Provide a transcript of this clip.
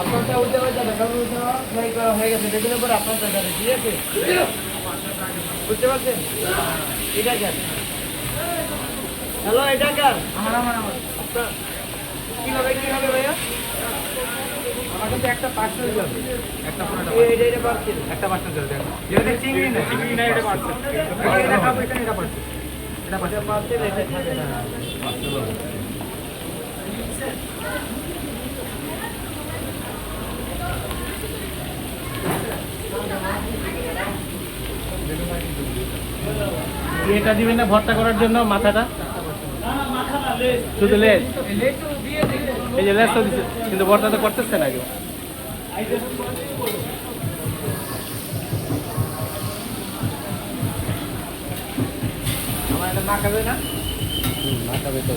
আপনারটা উঠে হয়ে যাবে, কারণ ওটা ফ্রাই করা হয়ে গেছে, দেখলে পরে আপনার টাকাটা ঠিক আছে, বুঝতে পারছেন? এটা কেন? হ্যালো, এটা কেন? আমার আপনার কি হবে ভাইয়া? আমার কাছে একটা পার্সেল যাবে, একটা এটা পার্সেল, একটা পার্সেল যাবে। দেখো যেটা চিংড়ি না এটা পার্সেল, এটা খাবো, এটা পার্সেল, এটা পার্সেল, এটা খাবে না পার্সেল। এটা দিবেন না ভর্তা করার জন্য মাথাটা, শুধু লেজ, এই যে লেজ তো দিচ্ছে, কিন্তু ভর্তা তো করতেছে না কেউ। আমার এটা মাখাবে না, মাখাবে তো।